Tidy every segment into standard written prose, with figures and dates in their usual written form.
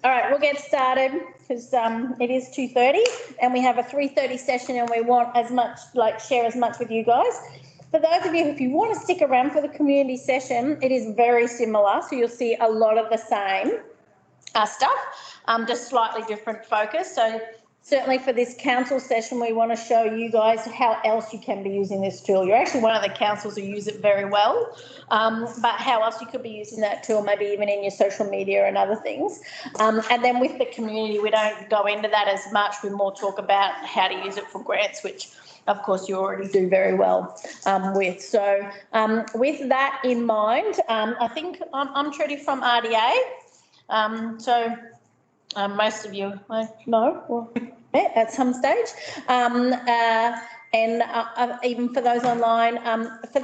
All right, we'll get started because it is 2:30 and we have a 3:30 session and we want as much, share as much with you guys. For those of you, if you want to stick around for the community session, it is very similar. So you'll see a lot of the same stuff, just slightly different focus. So certainly for this council session, we want to show you guys how else you can be using this tool. You're actually one of the councils who use it very well, but how else you could be using that tool, maybe even in your social media and other things. And then with the community, we don't go into that as much. We more talk about how to use it for grants, which of course you already do very well with. So with that in mind, I think I'm Trudy from RDA. Most of you I know or met at some stage, and even for those online, for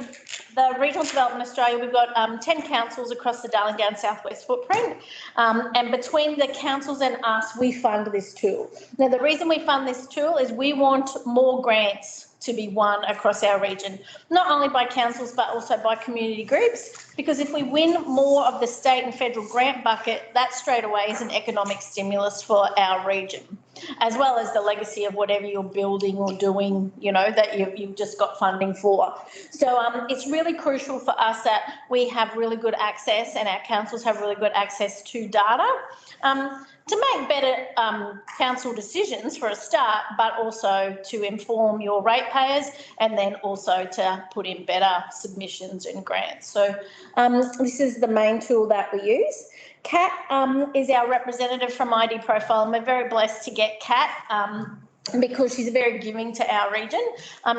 the Regional Development Australia, we've got 10 councils across the Darling Downs Southwest footprint, and between the councils and us, we fund this tool. Now, the reason we fund this tool is we want more grants to be won across our region, not only by councils but also by community groups, because if we win more of the state and federal grant bucket, that straight away is an economic stimulus for our region, as well as the legacy of whatever you're building or doing, you know, that you've just got funding for. So it's really crucial for us that we have really good access and our councils have really good access to data to make better council decisions for a start, but also to inform your ratepayers and then also to put in better submissions and grants. So this is the main tool that we use. Kat is our representative from ID Profile, and we're very blessed to get Kat because she's very giving to our region,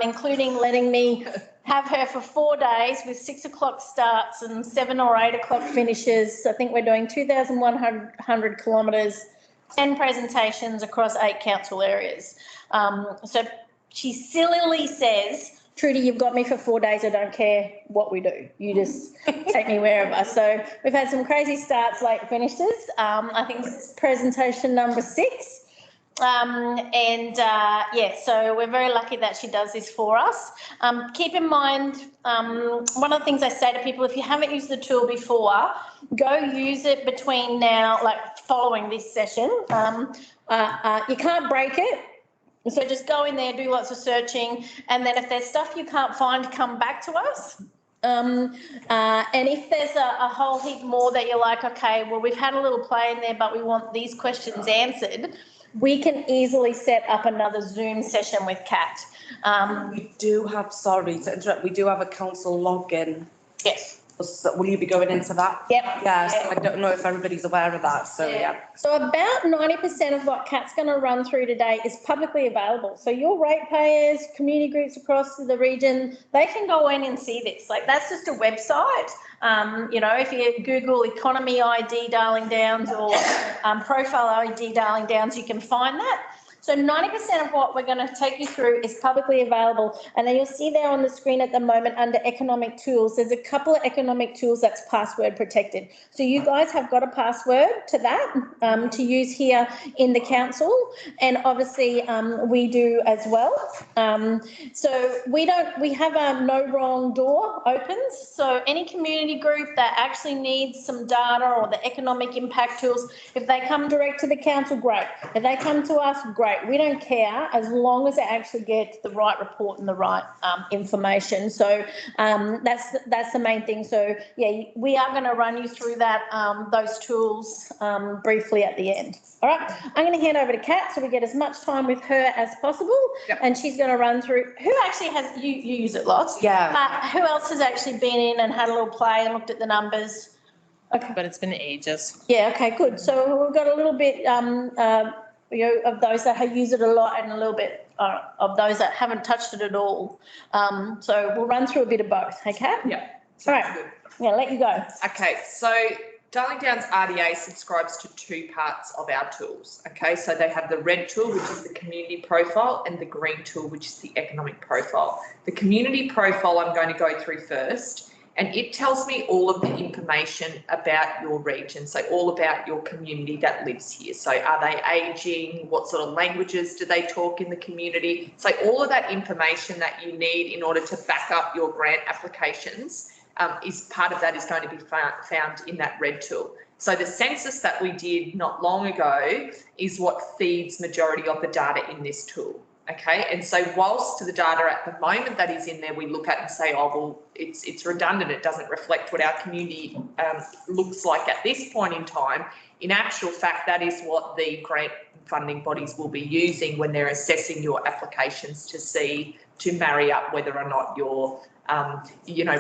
including letting me have her for 4 days with 6 o'clock starts and 7 or 8 o'clock finishes. I think we're doing 2,100 kilometres, 10 presentations across 8 council areas. So she sillily says, Trudy, you've got me for 4 days. I don't care what we do. You just take me wherever. So we've had some crazy starts, late finishes. I think this is presentation number 6. So we're very lucky that she does this for us. Keep in mind, one of the things I say to people, if you haven't used the tool before, go use it between now, following this session. You can't break it. So just go in there, do lots of searching, and then if there's stuff you can't find, come back to us. And if there's a whole heap more that you're like, okay, well, we've had a little play in there, but we want these questions answered, we can easily set up another Zoom session with Kat. We do have, sorry to interrupt, we do have a council login. Yes. So will you be going into that? Yep. Yes, I don't know if everybody's aware of that, so yeah. So about 90% of what Kat's going to run through today is publicly available. So your ratepayers, community groups across the region, they can go in and see this. That's just a website. If you Google Economy ID Darling Downs or Profile ID Darling Downs, you can find that. So 90% of what we're going to take you through is publicly available. And then you'll see there on the screen at the moment under economic tools, there's a couple of economic tools that's password protected. So you guys have got a password to that to use here in the council. And obviously we do as well. So we have a no wrong door opens. So any community group that actually needs some data or the economic impact tools, if they come direct to the council, great. If they come to us, great. We don't care as long as they actually get the right report and the right information. So that's the main thing. So yeah, we are going to run you through that those tools briefly at the end. All right, I'm going to hand over to Kat so we get as much time with her as possible. Yep. And she's going to run through. Who actually has you use it lots? Yeah. Who else has actually been in and had a little play and looked at the numbers? Okay. But it's been ages. Yeah. Okay. Good. So we've got a little bit. Of those that have used it a lot and a little bit of those that haven't touched it at all. So we'll run through a bit of both, okay? Yeah. All right. Good. Yeah, let you go. Okay, so Darling Downs RDA subscribes to 2 parts of our tools. Okay, so they have the red tool, which is the community profile, and the green tool, which is the economic profile. The community profile I'm going to go through first. And it tells me all of the information about your region, so all about your community that lives here. So are they ageing? What sort of languages do they talk in the community? So all of that information that you need in order to back up your grant applications, is part of that is going to be found in that red tool. So the census that we did not long ago is what feeds majority of the data in this tool. Okay, and so whilst the data at the moment that is in there, we look at and say, oh, well, it's redundant, it doesn't reflect what our community looks like at this point in time. In actual fact, that is what the grant funding bodies will be using when they're assessing your applications to marry up whether or not you're,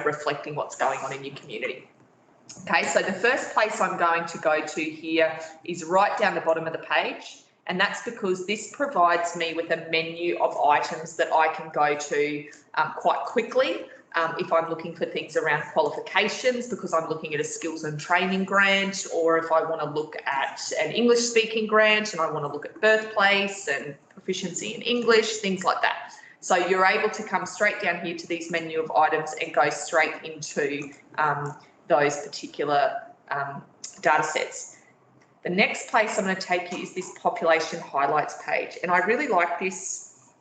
reflecting what's going on in your community. Okay, so the first place I'm going to go to here is right down the bottom of the page. And that's because this provides me with a menu of items that I can go to quite quickly if I'm looking for things around qualifications, because I'm looking at a skills and training grant, or if I want to look at an English speaking grant and I want to look at birthplace and proficiency in English, things like that. So you're able to come straight down here to these menu of items and go straight into those particular data sets. The next place I'm going to take you is this population highlights page. And I really like this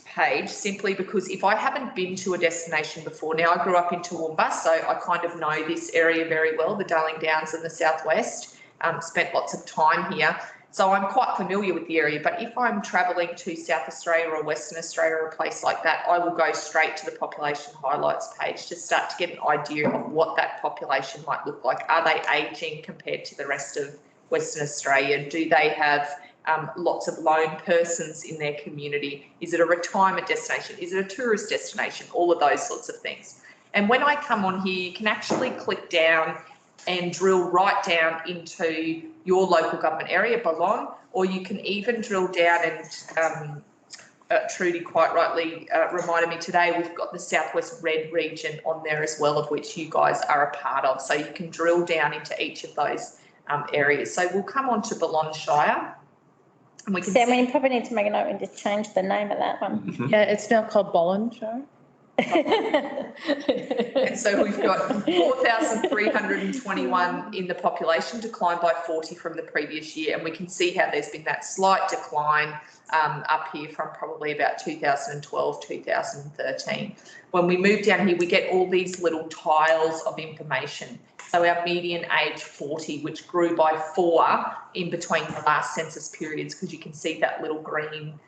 page simply because if I haven't been to a destination before, now I grew up in Toowoomba, so I kind of know this area very well, the Darling Downs and the Southwest, spent lots of time here. So I'm quite familiar with the area, but if I'm travelling to South Australia or Western Australia or a place like that, I will go straight to the population highlights page to start to get an idea of what that population might look like. Are they ageing compared to the rest of Western Australia? Do they have lots of lone persons in their community? Is it a retirement destination? Is it a tourist destination? All of those sorts of things. And when I come on here, you can actually click down and drill right down into your local government area, Balonne, or you can even drill down and Trudy quite rightly reminded me today, we've got the Southwest Red region on there as well, of which you guys are a part of. So you can drill down into each of those areas. So we'll come on to Balonne Shire. And we can Sam, we probably need to make a note and just change the name of that one. Yeah, it's now called Bollinger. And so we've got 4,321 in the population, declined by 40 from the previous year. And we can see how there's been that slight decline up here from probably about 2012, 2013. When we move down here, we get all these little tiles of information. So our median age 40, which grew by 4 in between the last census periods, because you can see that little green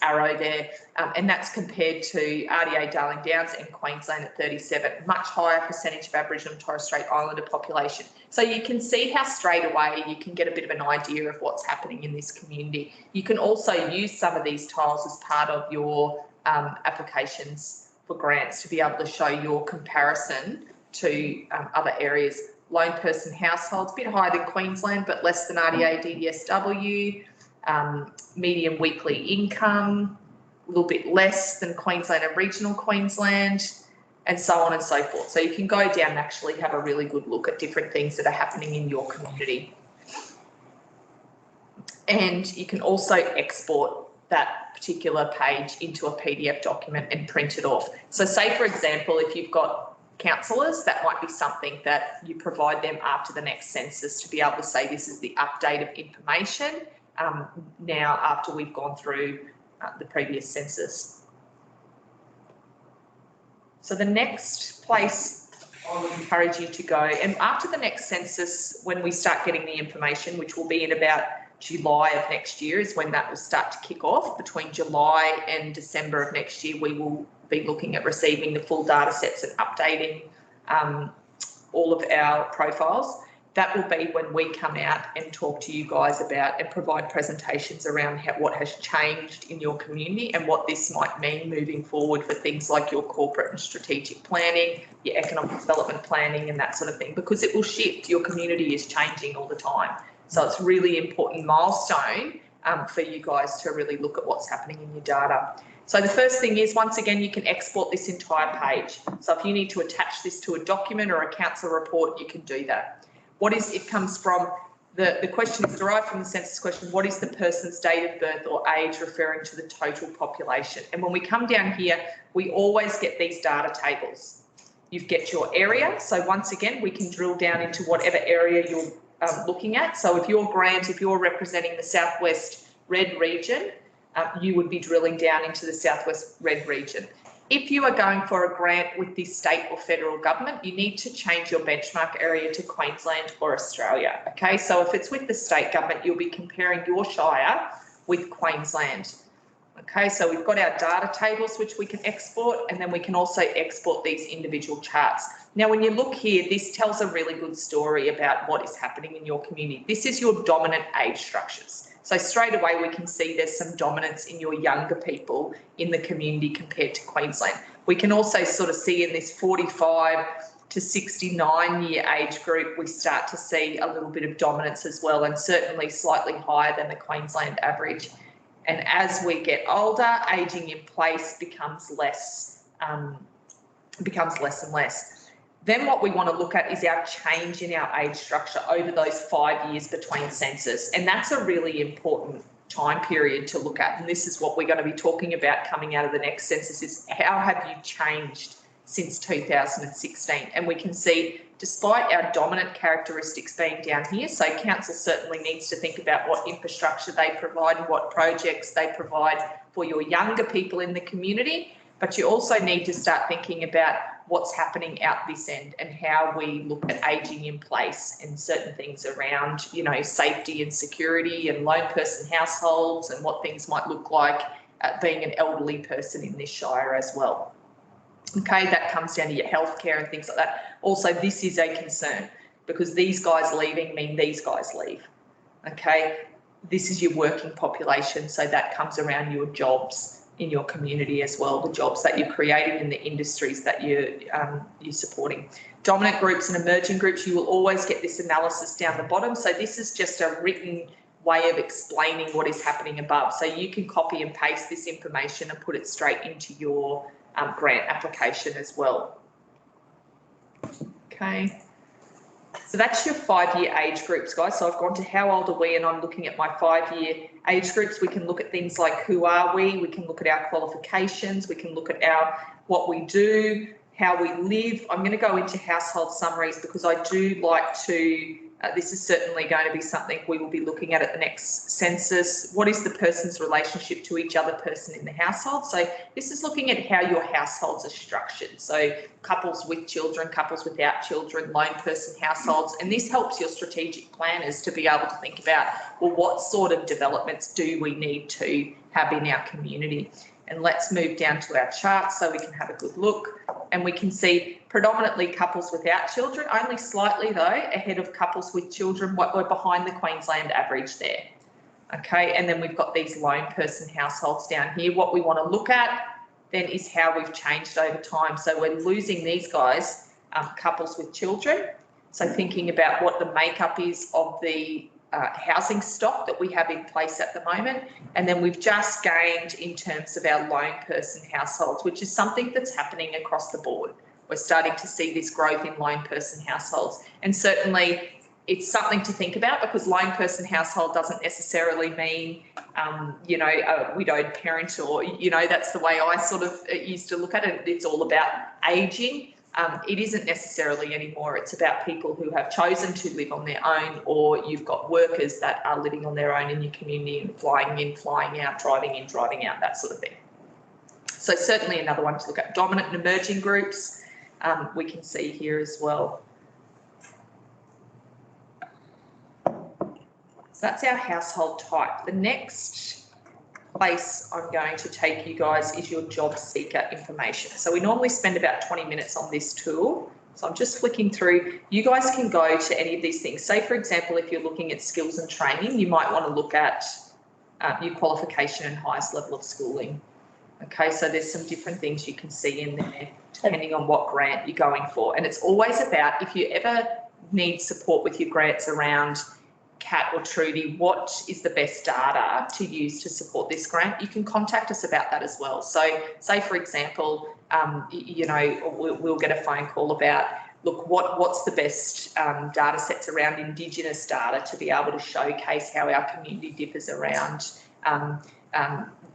arrow there, and that's compared to RDA Darling Downs and Queensland at 37, much higher percentage of Aboriginal and Torres Strait Islander population. So you can see how straight away you can get a bit of an idea of what's happening in this community. You can also use some of these tiles as part of your applications for grants to be able to show your comparison to other areas. Lone person households, a bit higher than Queensland, but less than RDA DDSW. Median weekly income, a little bit less than Queensland and regional Queensland, and so on and so forth. So you can go down and actually have a really good look at different things that are happening in your community. And you can also export that particular page into a PDF document and print it off. So say, for example, if you've got councillors, that might be something that you provide them after the next census to be able to say this is the update of information now after we've gone through the previous census. So the next place I would encourage you to go, and after the next census, when we start getting the information, which will be in about July of next year, is when that will start to kick off. Between July and December of next year, we will be looking at receiving the full data sets and updating all of our profiles. That will be when we come out and talk to you guys about and provide presentations around what has changed in your community and what this might mean moving forward for things like your corporate and strategic planning, your economic development planning and that sort of thing, because it will shift. Your community is changing all the time. So it's really important milestone for you guys to really look at what's happening in your data. So the first thing is, once again, you can export this entire page. So if you need to attach this to a document or a council report, you can do that. It comes from, the question is derived from the census question, what is the person's date of birth or age, referring to the total population? And when we come down here, we always get these data tables. You get your area. So once again, we can drill down into whatever area you're looking at. So if you're representing the Southwest Red region, you would be drilling down into the Southwest Red region. if you are going for a grant with the state or federal government, you need to change your benchmark area to Queensland or Australia. Okay, so if it's with the state government, you'll be comparing your shire with Queensland. Okay, so we've got our data tables which we can export, and then we can also export these individual charts. Now, when you look here, this tells a really good story about what is happening in your community. This is your dominant age structures. So straight away, we can see there's some dominance in your younger people in the community compared to Queensland. We can also sort of see in this 45 to 69 year age group, we start to see a little bit of dominance as well, and certainly slightly higher than the Queensland average. And as we get older, ageing in place becomes less and less. Then what we want to look at is our change in our age structure over those 5 years between census. And that's a really important time period to look at. And this is what we're going to be talking about coming out of the next census, is how have you changed since 2016? And we can see, despite our dominant characteristics being down here, so council certainly needs to think about what infrastructure they provide and what projects they provide for your younger people in the community. But you also need to start thinking about what's happening out this end and how we look at ageing in place and certain things around, you know, safety and security and lone person households and what things might look like being an elderly person in this shire as well. Okay, that comes down to your healthcare and things like that. Also, this is a concern because these guys leaving mean these guys leave. Okay, this is your working population, so that comes around your jobs in your community as well, the jobs that you're creating in the industries that you're supporting. Dominant groups and emerging groups, you will always get this analysis down the bottom. So this is just a written way of explaining what is happening above. So you can copy and paste this information and put it straight into your grant application as well. Okay. So that's your 5 year age groups, guys. So I've gone to how old are we, and I'm looking at my 5 year age groups. We can look at things like who are we can look at our qualifications, we can look at what we do, how we live. I'm going to go into household summaries because I do like to, this is certainly going to be something we will be looking at the next census. What is the person's relationship to each other person in the household? So this is looking at how your households are structured. So couples with children, couples without children, lone person households. And this helps your strategic planners to be able to think about, well, what sort of developments do we need to have in our community? And let's move down to our charts so we can have a good look. And we can see predominantly couples without children, only slightly though, ahead of couples with children. We're behind the Queensland average there. Okay, and then we've got these lone person households down here. What we want to look at then is how we've changed over time. So we're losing these guys, couples with children. So thinking about what the makeup is of the housing stock that we have in place at the moment. And then we've just gained in terms of our lone person households, which is something that's happening across the board. We're starting to see this growth in lone person households. And certainly it's something to think about because lone person household doesn't necessarily mean, you know, a widowed parent or, you know, that's the way I sort of used to look at it. It's all about ageing. It isn't necessarily anymore. It's about people who have chosen to live on their own, or you've got workers that are living on their own in your community and flying in, flying out, driving in, driving out, that sort of thing. So certainly another one to look at. Dominant and emerging groups, we can see here as well. So that's our household type. The next place I'm going to take you guys is your job seeker information. So we normally spend about 20 minutes on this tool. So I'm just flicking through. You guys can go to any of these things. Say, for example, if you're looking at skills and training, you might want to look at your qualification and highest level of schooling. Okay, so there's some different things you can see in there depending on what grant you're going for. And it's always about, if you ever need support with your grants around Kat or Trudy, what is the best data to use to support this grant? You can contact us about that as well. So say, for example, you know, we'll get a phone call about, look, what's the best data sets around Indigenous data to be able to showcase how our community differs around,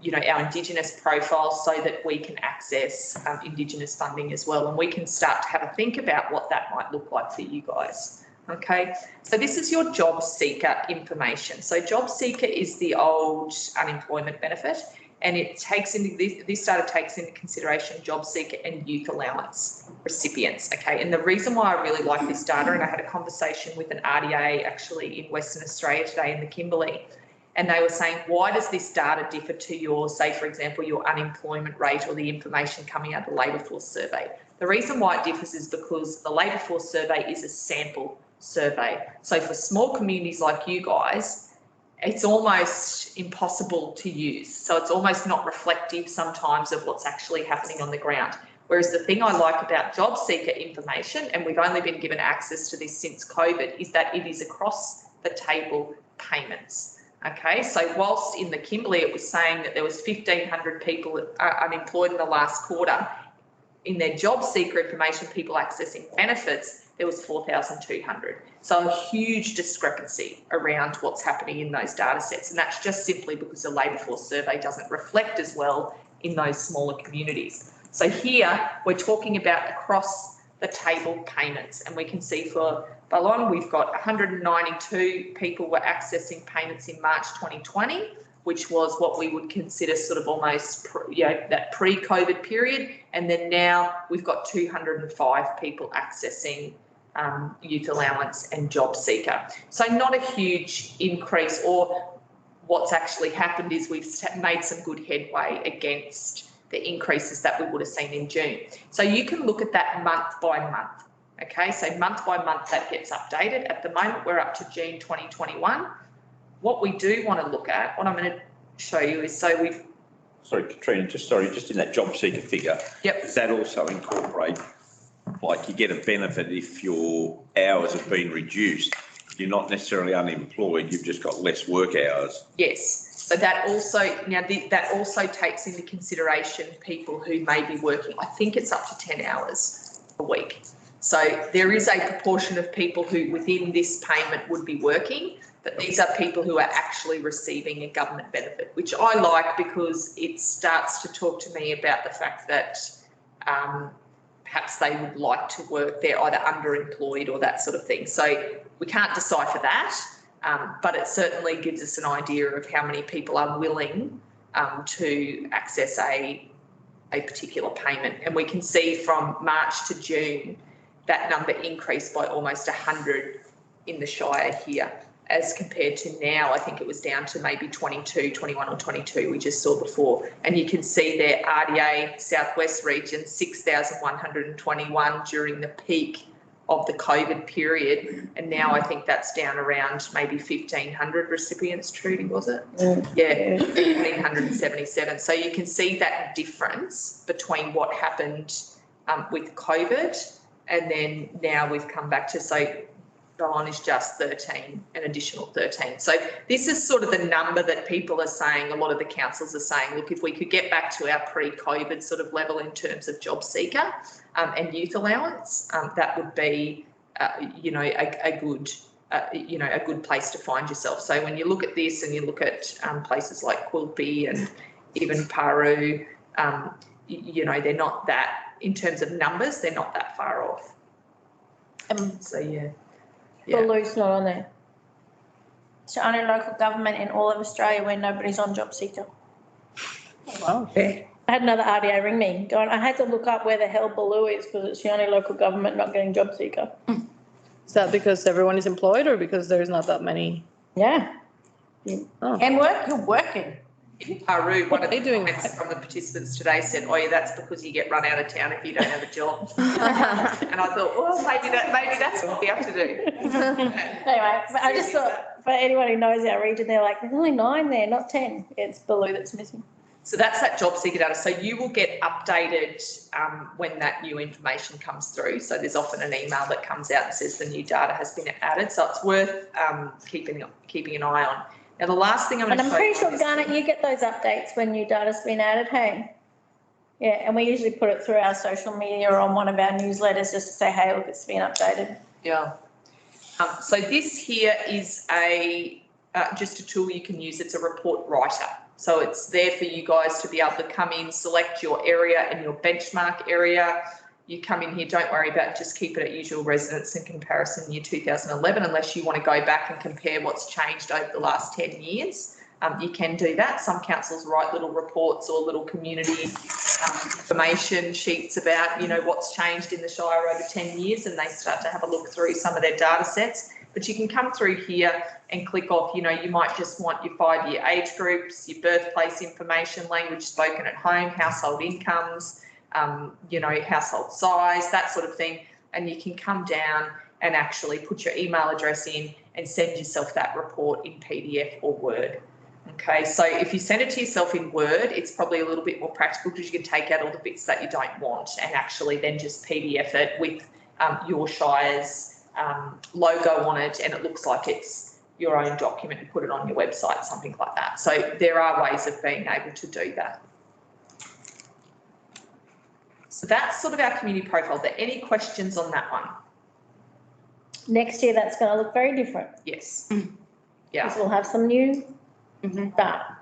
you know, our Indigenous profile so that we can access Indigenous funding as well. And we can start to have a think about what that might look like for you guys. Okay, so this is your job seeker information. So job seeker is the old unemployment benefit. and it takes into this data takes into consideration job seeker and youth allowance recipients. Okay, and the reason why I really like this data, and I had a conversation with an RDA actually in Western Australia today in the Kimberley, and they were saying, why does this data differ to your, say, for example, your unemployment rate or the information coming out of the labour force survey? The reason why it differs is because the labour force survey is a sample survey. So for small communities like you guys, it's almost impossible to use. So it's almost not reflective sometimes of what's actually happening on the ground. Whereas the thing I like about job seeker information, and we've only been given access to this since COVID, is that it is across the table payments. Okay, so whilst in the Kimberley it was saying that there was 1,500 people unemployed in the last quarter, in their job seeker information, people accessing benefits, there was 4,200. So a huge discrepancy around what's happening in those data sets. And that's just simply because the labour force survey doesn't reflect as well in those smaller communities. So here we're talking about across the table payments, and we can see for Ballon, we've got 192 people were accessing payments in March 2020, which was what we would consider sort of almost, that pre-COVID period. And then now we've got 205 people accessing youth allowance and job seeker. So not a huge increase, or what's actually happened is we've made some good headway against the increases that we would have seen in June. So you can look at that month by month. Okay, so month by month that gets updated. At the moment, we're up to June 2021. What we do want to look at, what I'm going to show you is, so we've... Sorry, Katrina, just in that job seeker figure, Yep. does that also incorporate, like you get a benefit if your hours have been reduced? You're not necessarily unemployed, you've just got less work hours. Yes. So that also, that also takes into consideration people who may be working, I think it's up to 10 hours a week. So there is a proportion of people who within this payment would be working, but these are people who are actually receiving a government benefit, which I like because it starts to talk to me about the fact that perhaps they would like to work, they're either underemployed or that sort of thing. So we can't decipher that. But it certainly gives us an idea of how many people are willing to access a particular payment. And we can see from March to June, that number increased by almost 100 in the Shire here, as compared to now, I think it was down to maybe 22, 21 or 22 we just saw before. And you can see there, RDA, Southwest region, 6,121 during the peak of the COVID period, and now I think that's down around maybe 1,500 recipients, Trudy, was it? Yeah, 1,577. So you can see that difference between what happened with COVID, and then now we've come back to, so Ballon is just 13, an additional 13. So this is sort of the number that people are saying, a lot of the councils are saying, look, if we could get back to our pre-COVID sort of level in terms of job seeker and youth allowance, that would be, a good place to find yourself. So when you look at this and you look at places like Quilpie and even Paru, they're not that, in terms of numbers, they're not that far off. So yeah. Baloo's not on there. It's the only local government in all of Australia where nobody's on job seeker. Wow. I had another RDA ring me going, I had to look up where the hell Baloo is because it's the only local government not getting job seeker. Is that because everyone is employed or because there's not that many? Yeah. Oh. And work, you're working. In Paru, one of the What are they doing? comments from the participants today said, oh yeah, that's because you get run out of town if you don't have a job. And I thought, well, maybe that's what we have to do. Anyway, but I just thought, for anyone who knows our region, they're like, there's only 9 there, not 10. It's Baloo that's missing. So that's that job seeker data. So you will get updated when that new information comes through. So there's often an email that comes out and says the new data has been added. So it's worth keeping an eye on. Now, the last thing I'm going And to I'm show you pretty sure, is- Garnet, you get those updates when new data's been added, hey? Yeah, and we usually put it through our social media or on one of our newsletters just to say, hey, look, it's been updated. Yeah. So this here is just a tool you can use. It's a report writer. So it's there for you guys to be able to come in, select your area and your benchmark area. You come in here, don't worry about, just keep it at usual residence and comparison year 2011, unless you want to go back and compare what's changed over the last 10 years. you can do that. Some councils write little reports or little community information sheets about, what's changed in the Shire over 10 years, and they start to have a look through some of their data sets. But you can come through here and click off, you might just want your 5-year age groups, your birthplace information, language spoken at home, household incomes, household size, that sort of thing. And you can come down and actually put your email address in and send yourself that report in PDF or Word. Okay, so if you send it to yourself in Word, it's probably a little bit more practical because you can take out all the bits that you don't want and actually then just PDF it with your Shire's logo on it, and it looks like it's your own document and put it on your website, something like that. So there are ways of being able to do that. So that's sort of our community profile. Are there any questions on that one? Next year, that's going to look very different. Yes. Because Yeah. we'll have some new data.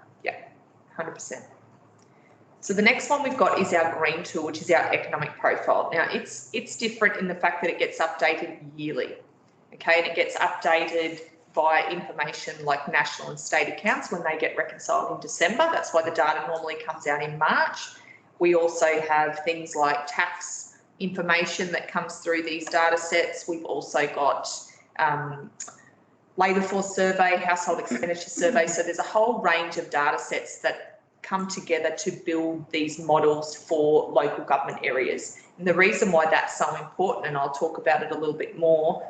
100%. So the next one we've got is our green tool, which is our economic profile. Now it's different in the fact that it gets updated yearly, okay, and it gets updated via information like national and state accounts when they get reconciled in December. That's why the data normally comes out in March. We also have things like tax information that comes through these data sets. We've also got labour force survey, household expenditure survey. So there's a whole range of data sets that come together to build these models for local government areas. And the reason why that's so important, and I'll talk about it a little bit more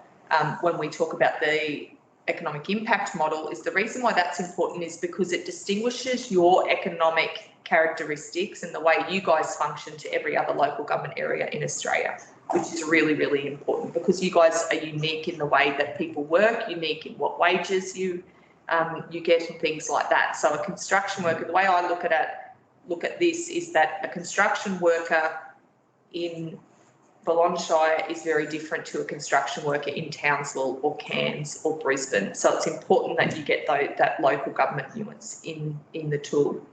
when we talk about the economic impact model, is the reason why that's important is because it distinguishes your economic characteristics and the way you guys function to every other local government area in Australia, which is really, really important because you guys are unique in the way that people work, unique in what wages you get and things like that. So a construction worker, the way I look at this is that a construction worker in Balonne Shire is very different to a construction worker in Townsville or Cairns or Brisbane. So it's important that you get that local government nuance in the tool.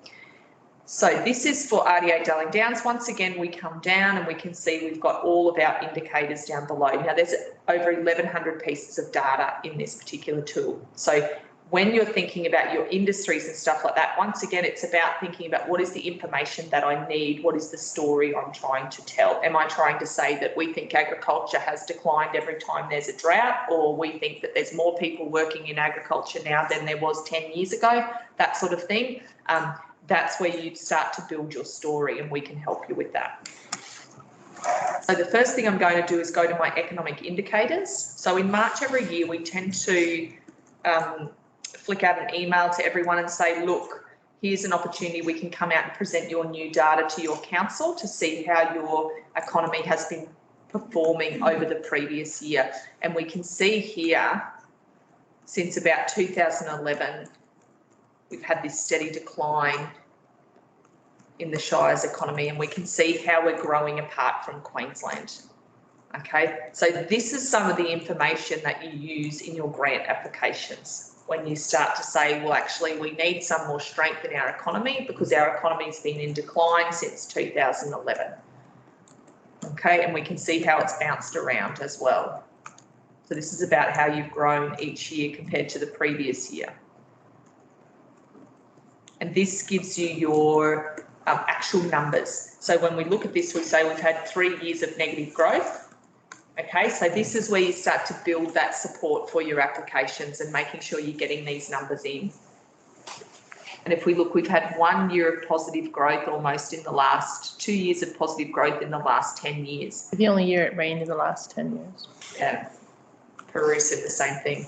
So this is for RDA Darling Downs. Once again, we come down and we can see we've got all of our indicators down below. Now there's over 1,100 pieces of data in this particular tool. So when you're thinking about your industries and stuff like that, once again, it's about thinking about what is the information that I need? What is the story I'm trying to tell? Am I trying to say that we think agriculture has declined every time there's a drought, or we think that there's more people working in agriculture now than there was 10 years ago? That sort of thing. That's where you start to build your story, and we can help you with that. So the first thing I'm going to do is go to my economic indicators. So in March every year, we tend to flick out an email to everyone and say, look, here's an opportunity. We can come out and present your new data to your council to see how your economy has been performing over the previous year. And we can see here, since about 2011, we've had this steady decline in the Shire's economy, and we can see how we're growing apart from Queensland. Okay, so this is some of the information that you use in your grant applications when you start to say, well, actually, we need some more strength in our economy because our economy's been in decline since 2011. Okay, and we can see how it's bounced around as well. So this is about how you've grown each year compared to the previous year. And this gives you your actual numbers. So when we look at this, we say we've had 3 years of negative growth. Okay, so this is where you start to build that support for your applications and making sure you're getting these numbers in. And if we look, we've had 1 year of positive growth almost in the last 2 years of positive growth in the last 10 years. The only year it rained in the last 10 years. Yeah, Peru said the same thing.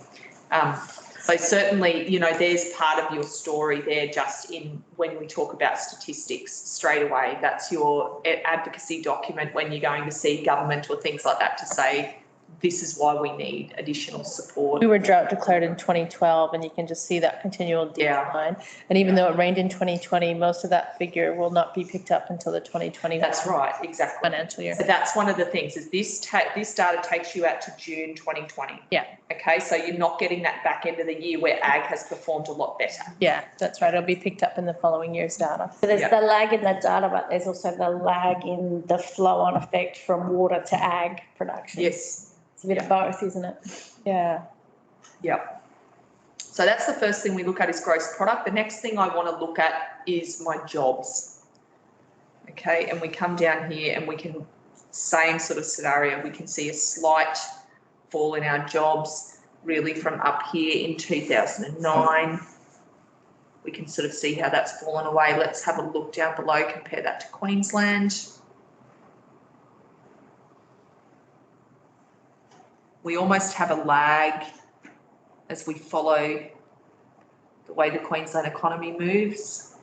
So certainly, you know, there's part of your story there just in when we talk about statistics straight away. That's your advocacy document when you're going to see government or things like that to say, this is why we need additional support. We were drought declared in 2012, and you can just see that continual decline. And even though it rained in 2020, most of that figure will not be picked up until the 2020 That's right, exactly. financial year. So that's one of the things is this data takes you out to June 2020. Yeah. Okay, so you're not getting that back end of the year where ag has performed a lot better. Yeah, that's right. It'll be picked up in the following year's data. So there's the lag in the data, but there's also the lag in the flow-on effect from water to ag production. Yes. It's a bit of both, isn't it? Yeah. Yep. So that's the first thing we look at is gross product. The next thing I want to look at is my jobs. Okay, and we come down here and we can, same sort of scenario, we can see a slight fall in our jobs really from up here in 2009. We can sort of see how that's fallen away. Let's have a look down below, compare that to Queensland. We almost have a lag as we follow the way the Queensland economy moves.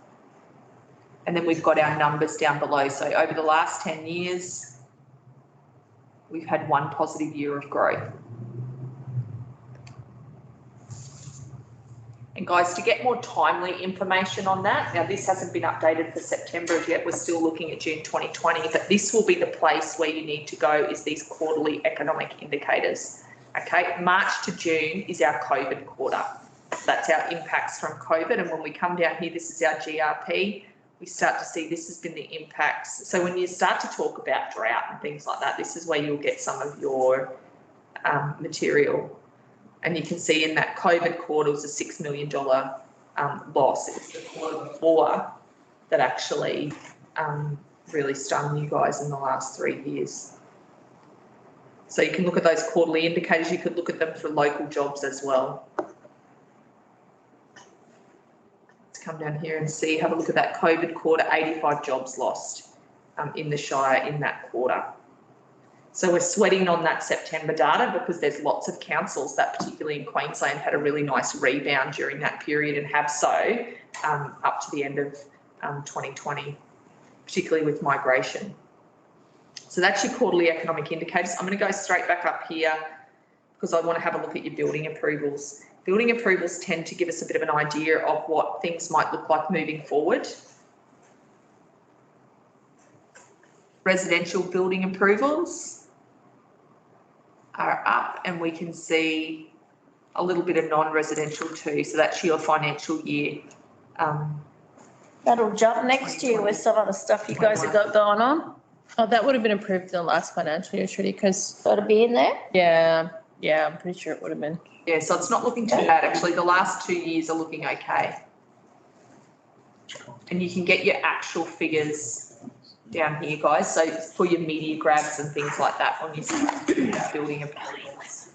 And then we've got our numbers down below. So over the last 10 years, we've had one positive year of growth. And guys, to get more timely information on that, now this hasn't been updated for September as yet, we're still looking at June 2020, but this will be the place where you need to go is these quarterly economic indicators. Okay, March to June is our COVID quarter. That's our impacts from COVID. And when we come down here, this is our GRP. We start to see this has been the impacts. So when you start to talk about drought and things like that, this is where you'll get some of your material. And you can see in that COVID quarter was a $6 million loss. It was the quarter before that actually really stung you guys in the last 3 years. So you can look at those quarterly indicators. You could look at them for local jobs as well. Let's come down here and see, have a look at that COVID quarter, 85 jobs lost in the Shire in that quarter. So we're sweating on that September data because there's lots of councils that, particularly in Queensland, had a really nice rebound during that period and have so up to the end of 2020, particularly with migration. So that's your quarterly economic indicators. I'm going to go straight back up here because I want to have a look at your building approvals. Building approvals tend to give us a bit of an idea of what things might look like moving forward. Residential building approvals are up and we can see a little bit of non-residential too. So that's your financial year. That'll jump next year with some of the stuff you guys have got going on. Oh, that would have been approved in the last financial year, Trudy, because, Got to be in there. yeah, I'm pretty sure it would have been. Yeah, so it's not looking too bad. Actually, the last 2 years are looking okay. And you can get your actual figures down here, guys. So for your media grabs and things like that when you start building approvals.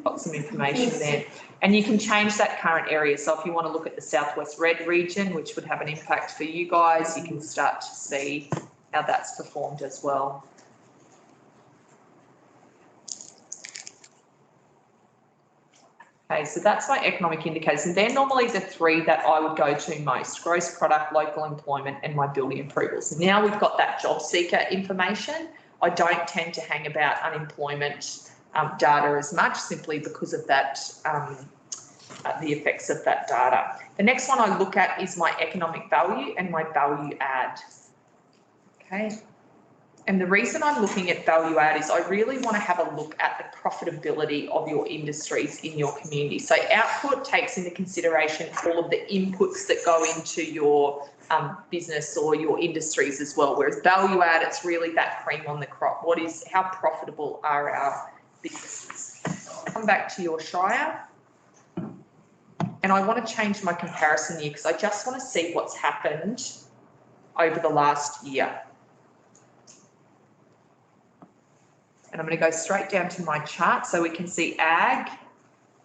Got some information there. And you can change that current area. So if you want to look at the Southwest Red region, which would have an impact for you guys, you can start to see how that's performed as well. Okay, so that's my economic indicators, and they're normally the three that I would go to most: gross product, local employment, and my building approvals. Now we've got that job seeker information. I don't tend to hang about unemployment data as much, simply because of that, the effects of that data. The next one I look at is my economic value and my value add. Okay. And the reason I'm looking at value add is I really want to have a look at the profitability of your industries in your community. So output takes into consideration all of the inputs that go into your business or your industries as well. Whereas value add, it's really that cream on the crop. How profitable are our businesses? I'll come back to your Shire. And I want to change my comparison year because I just want to see what's happened over the last year. And I'm going to go straight down to my chart so we can see ag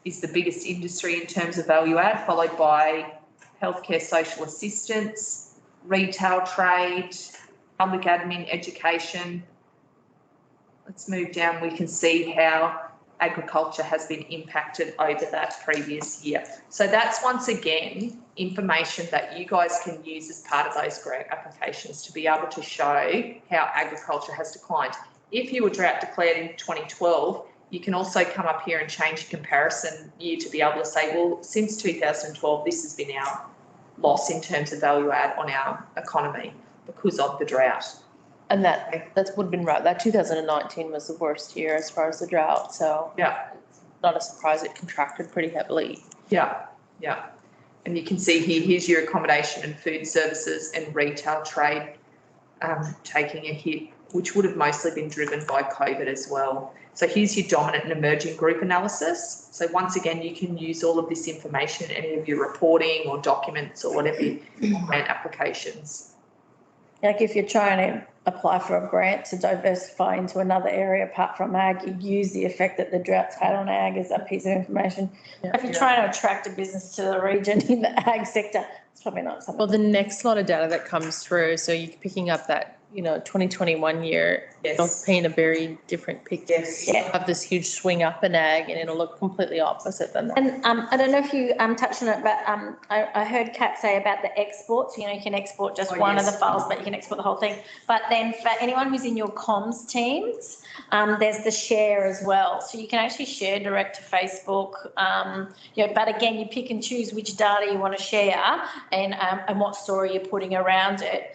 is the biggest industry in terms of value add, followed by healthcare, social assistance, retail trade, public admin, education. Let's move down. We can see how agriculture has been impacted over that previous year. So that's, once again, information that you guys can use as part of those grant applications to be able to show how agriculture has declined. If you were drought declared in 2012, you can also come up here and change your comparison year to be able to say, well, since 2012, this has been our loss in terms of value add on our economy because of the drought. And that would have been right. That 2019 was the worst year as far as the drought. So Yeah. Not a surprise it contracted pretty heavily. Yeah. And you can see here, here's your accommodation and food services and retail trade taking a hit which would have mostly been driven by COVID as well. So here's your dominant and emerging group analysis. So once again, you can use all of this information in any of your reporting or documents or whatever grant applications. Like if you're trying to apply for a grant to diversify into another area apart from ag, you'd use the effect that the drought's had on ag as that piece of information. If you're trying to attract a business to the region in the ag sector, it's probably not something. Well, the next lot of data that comes through, so you're picking up that, 2021 year, it'll Yes. paint a very different picture. Yes. You'll have this huge swing up in ag and it'll look completely opposite than that. And I don't know if you touched on it, but I heard Kat say about the exports. You can export just Oh, one of yes. the files, but you can export the whole thing. But then for anyone who's in your comms teams, there's the share as well. So you can actually share direct to Facebook. But again, you pick and choose which data you want to share and what story you're putting around it.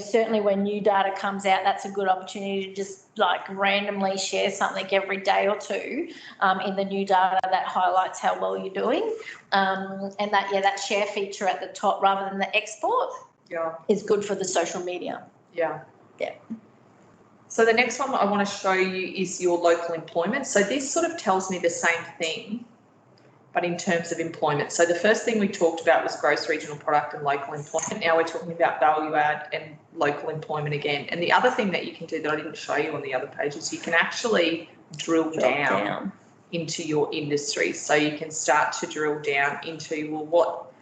Certainly when new data comes out, that's a good opportunity to just like randomly share something every day or two in the new data that highlights how well you're doing. And that share feature at the top rather than the export Yeah. is good for the social media. Yeah. Yeah. So the next one I want to show you is your local employment. So this sort of tells me the same thing, but in terms of employment. So the first thing we talked about was gross regional product and local employment. Now we're talking about value add and local employment again. And the other thing that you can do that I didn't show you on the other page is you can actually drill down into your industry. So you can start to drill down into, well, what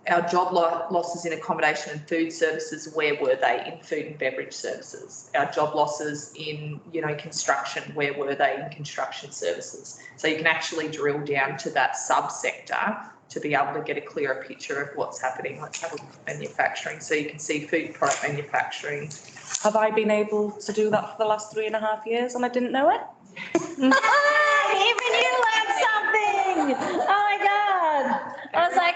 our job losses in accommodation and food services, where were they in food and beverage services? Our job losses in, construction, where were they in construction services? So you can actually drill down to that subsector to be able to get a clearer picture of what's happening. Let's have a look at manufacturing. So you can see food product manufacturing. Have I been able to do that for the last 3.5 years and I didn't know it? Even you learned something. Oh my God. I was like,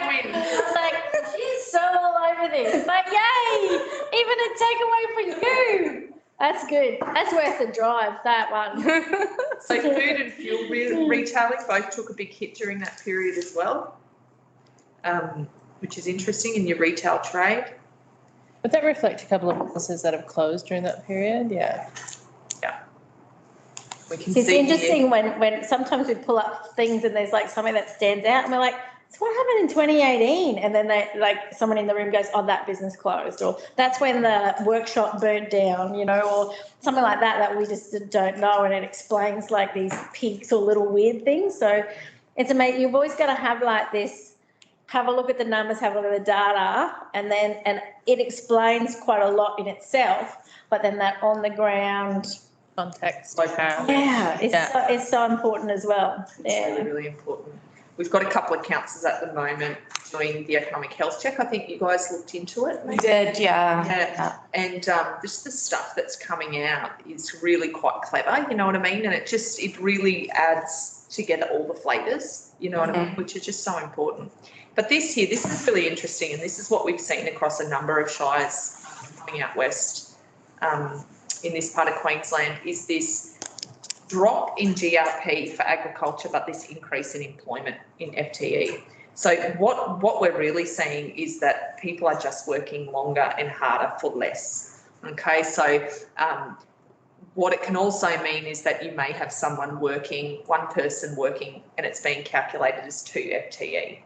she's so all over this. But yay, even a takeaway for you. That's good. That's worth the drive, that one. So food and fuel retailing both took a big hit during that period as well, which is interesting in your retail trade. Would that reflect a couple of businesses that have closed during that period? Yeah. We can It's see interesting when sometimes we pull up things and there's like something that stands out and we're like, so what happened in 2018? And then someone in the room goes, oh, that business closed, or that's when the workshop burnt down, or something like that we just don't know. And it explains like these peaks or little weird things. So it's amazing. You've always got to have like this, have a look at the numbers, have a look at the data, and it explains quite a lot in itself, but then that on the ground Context. it's so important as well. It's really, really important. We've got a couple of councils at the moment doing the economic health check. I think you guys looked into it. We did, yeah. Yeah, and just the stuff that's coming out is really quite clever, you know what I mean? And it really adds together all the flavours, you know what I mean, which is just so important. But this is really interesting, and this is what we've seen across a number of shires coming out west in this part of Queensland, is this drop in GRP for agriculture, but this increase in employment in FTE. So what we're really seeing is that people are just working longer and harder for less. Okay, so what it can also mean is that you may have one person working, and it's being calculated as 2 FTE.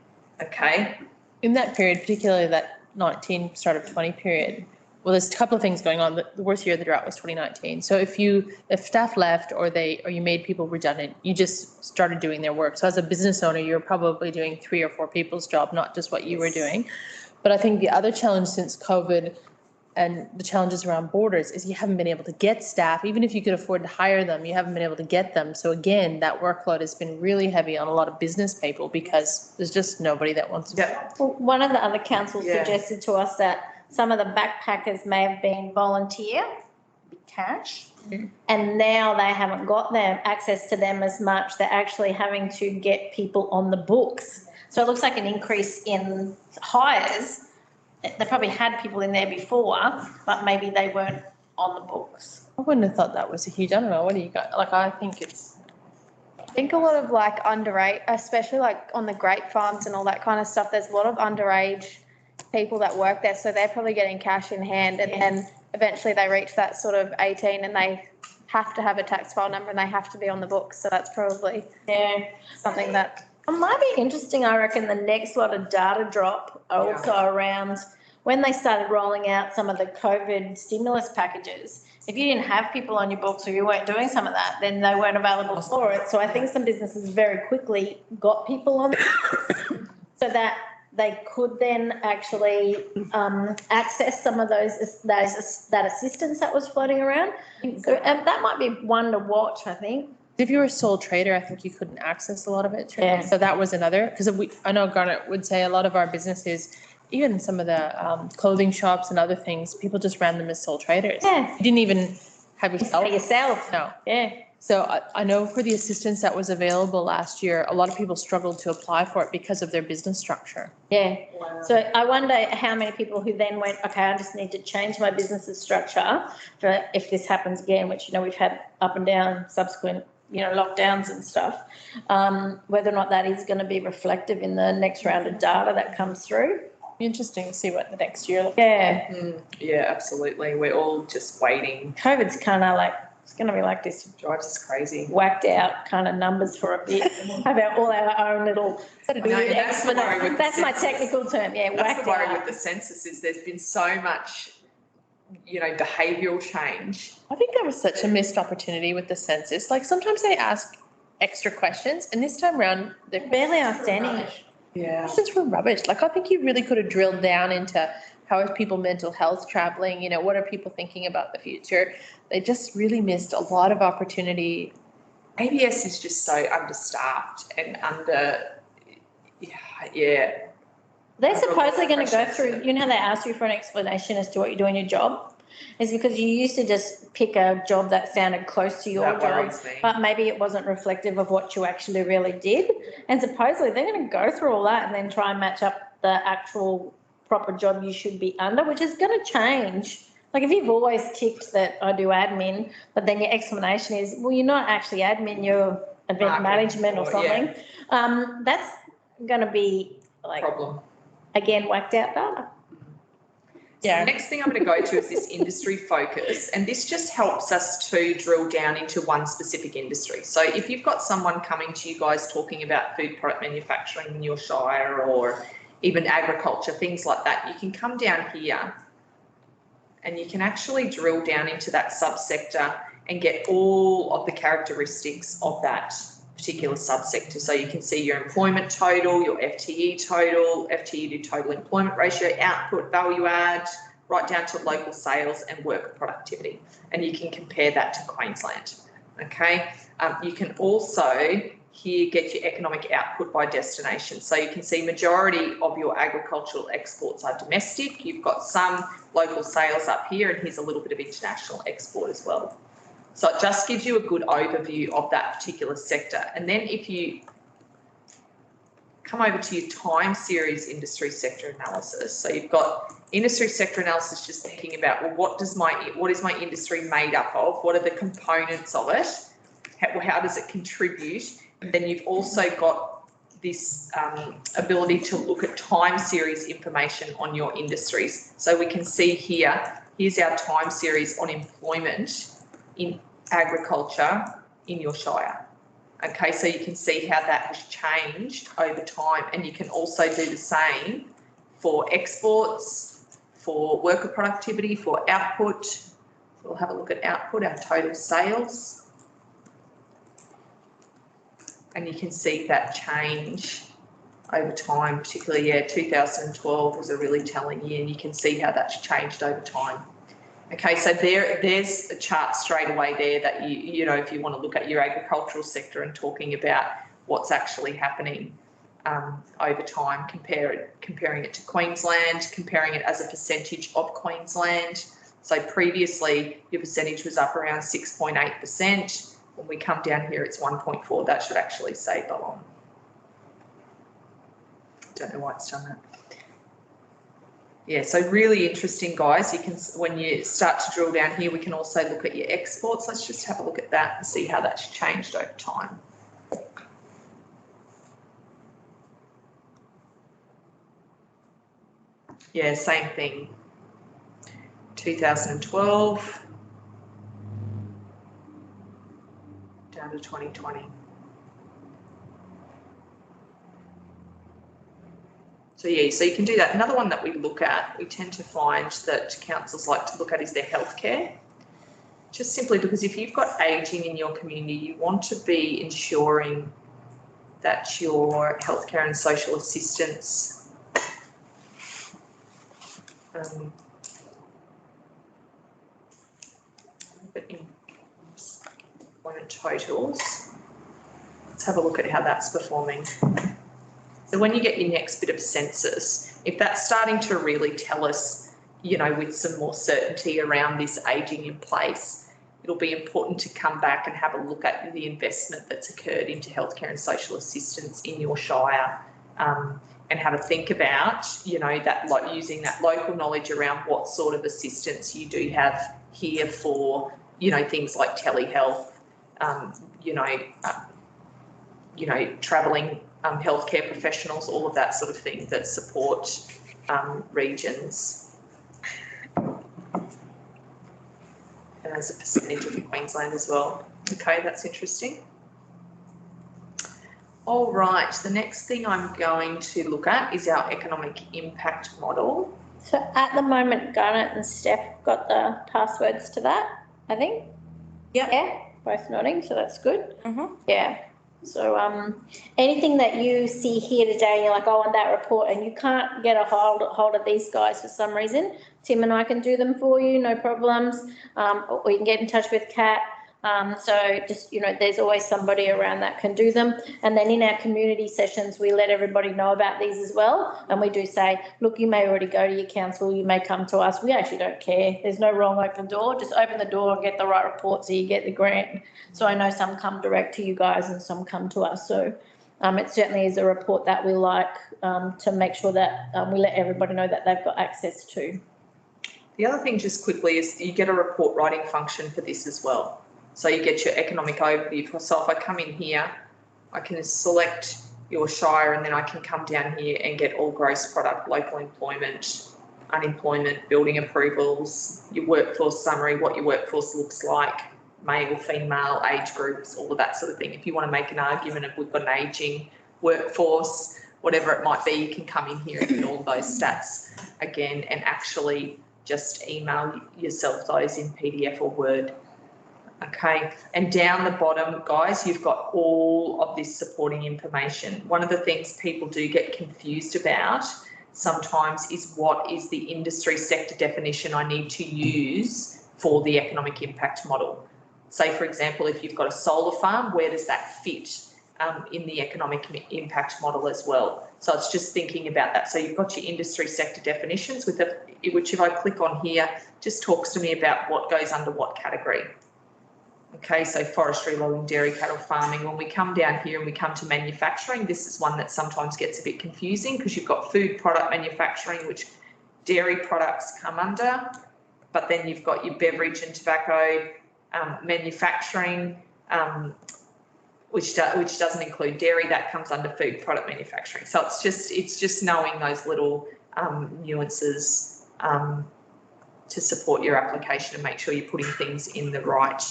Okay. In that period, particularly that 19, start of 20 period, well, there's a couple of things going on. The worst year of the drought was 2019. So if staff left or you made people redundant, you just started doing their work. So as a business owner, you're probably doing 3 or 4 people's job, not just what you were doing. But I think the other challenge since COVID and the challenges around borders is you haven't been able to get staff. Even if you could afford to hire them, you haven't been able to get them. So again, that workload has been really heavy on a lot of business people because there's just nobody that wants to do it. Well, one of the other councils suggested to us that some of the backpackers may have been volunteer, cash, and now they haven't got access to them as much. They're actually having to get people on the books. So it looks like an increase in hires. They probably had people in there before, but maybe they weren't on the books. I wouldn't have thought that was a huge, I don't know, what do you got? I think it's. I think a lot of underage, especially on the grape farms and all that kind of stuff, there's a lot of underage people that work there, so they're probably getting cash in hand, and then eventually they reach that sort of 18 and they have to have a tax file number and they have to be on the books. So that's probably Yeah. something that, It might be interesting, I reckon, the next lot of data drop are Yeah. also around when they started rolling out some of the COVID stimulus packages. If you didn't have people on your books or you weren't doing some of that, then they weren't available for it. So I think some businesses very quickly got people on so that they could then actually access some of that assistance that was floating around. So that might be one to watch, I think. If you were a sole trader, I think you couldn't access a lot of it. Yeah. So that was another, because I know Garnet would say a lot of our businesses, even some of the clothing shops and other things, people just ran them as sole traders. Yeah. You didn't even have For yourself. yourself. No. Yeah. So I know for the assistance that was available last year, a lot of people struggled to apply for it because of their business structure. Yeah. So I wonder how many people who then went, okay, I just need to change my business's structure for if this happens again, which, you know, we've had up and down subsequent, you know, lockdowns and stuff. Whether or not that is going to be reflective in the next round of data that comes through. Be interesting to see what the next year looks. Yeah. Yeah, absolutely. We're all just waiting. COVID's kind of like, it's going to be like this Drives us crazy. whacked out kind of numbers for a bit. About all our own little weird that's the worry with the That's my census. technical term, yeah, That's whacked the worry out. with the census is there's been so much, you know, behavioural change. I think there was such a missed opportunity with the census. Like sometimes they ask extra questions and this time around, the Barely asked any. Yeah. questions were rubbish. Like I think you really could have drilled down into how is people mental health traveling, you know, what are people thinking about the future? They just really missed a lot of opportunity. ABS is just so understaffed and yeah. They're I've got supposedly going to go questions. through, you know, how they ask you for an explanation as to what you do in your job? It's because you used to just pick a job that sounded close to your That job, worries me. but maybe it wasn't reflective of what you actually really did. And supposedly they're going to go through all that and then try and match up the actual proper job you should be under, which is going to change. Like if you've always ticked that I do admin, but then your explanation is, well, you're not actually admin, you're event Marketing management or or, yeah. something. That's going to be like, Problem. again, whacked out data. Yeah. The next thing I'm going to go to is this industry focus, and this just helps us to drill down into one specific industry. So if you've got someone coming to you guys talking about food product manufacturing in your shire or even agriculture, things like that, you can come down here and you can actually drill down into that subsector and get all of the characteristics of that particular subsector. So you can see your employment total, your FTE total, FTE to total employment ratio, output, value add, right down to local sales and worker productivity. And you can compare that to Queensland, okay? You can also here get your economic output by destination. So you can see majority of your agricultural exports are domestic. You've got some local sales up here, and here's a little bit of international export as well. So it just gives you a good overview of that particular sector. And then if you come over to your time series industry sector analysis, so you've got industry sector analysis just thinking about, well, what is my industry made up of? What are the components of it? How does it contribute? And then you've also got this ability to look at time series information on your industries. So we can see here, here's our time series on employment in agriculture in your shire. Okay, so you can see how that has changed over time, and you can also do the same for exports, for worker productivity, for output. So we'll have a look at output, our total sales. And you can see that change over time, particularly, 2012 was a really telling year, and you can see how that's changed over time. Okay, so there's a chart straight away there that you know, if you want to look at your agricultural sector and talking about what's actually happening over time, comparing it to Queensland, comparing it as a percentage of Queensland. So previously your percentage was up around 6.8%. When we come down here, it's 1.4. That should actually say belong. Don't know why it's done that. Yeah, so really interesting, guys. You can, when you start to drill down here, we can also look at your exports. Let's just have a look at that and see how that's changed over time. Yeah, same thing. 2012 down to 2020. So yeah, so you can do that. Another one that we look at, we tend to find that councils like to look at is their healthcare. Just simply because if you've got ageing in your community, you want to be ensuring that your healthcare and social assistance employment totals. Let's have a look at how that's performing. So when you get your next bit of census, if that's starting to really tell us, you know, with some more certainty around this ageing in place, it'll be important to come back and have a look at the investment that's occurred into healthcare and social assistance in your shire, and have a think about, you know, that like using that local knowledge around what sort of assistance you do have here for, you know, things like telehealth, travelling healthcare professionals, all of that sort of thing that support regions. And as a percentage of Queensland as well. Okay, that's interesting. All right, the next thing I'm going to look at is our economic impact model. So at the moment, Garnet and Steph got the passwords to that, I think. Yeah, both nodding, so that's good. Yeah. So anything that you see here today, and you're like, oh, on that report, and you can't get a hold of these guys for some reason, Tim and I can do them for you, no problems. Or you can get in touch with Kat. So just, you know, there's always somebody around that can do them. And then in our community sessions, we let everybody know about these as well. And we do say, look, you may already go to your council, you may come to us. We actually don't care. There's no wrong open door. Just open the door and get the right report so you get the grant. So I know some come direct to you guys and some come to us. So it certainly is a report that we like to make sure that we let everybody know that they've got access to. The other thing just quickly is you get a report writing function for this as well. So you get your economic overview. So if I come in here, I can select your shire and then I can come down here and get all gross product, local employment, unemployment, building approvals, your workforce summary, what your workforce looks like, male, female, age groups, all of that sort of thing. If you want to make an argument of we've got an ageing workforce, whatever it might be, you can come in here and get all those stats again and actually just email yourself those in PDF or Word. Okay, and down the bottom, guys, you've got all of this supporting information. One of the things people do get confused about sometimes is what is the industry sector definition I need to use for the economic impact model. Say, for example, if you've got a solar farm, where does that fit in the economic impact model as well? So it's just thinking about that. So you've got your industry sector definitions, which if I click on here, just talks to me about what goes under what category. Okay, so forestry, logging, dairy, cattle farming. When we come down here and we come to manufacturing, this is one that sometimes gets a bit confusing because you've got food product manufacturing, which dairy products come under, but then you've got your beverage and tobacco manufacturing, which doesn't include dairy, that comes under food product manufacturing. So it's just knowing those little nuances to support your application and make sure you're putting things in the right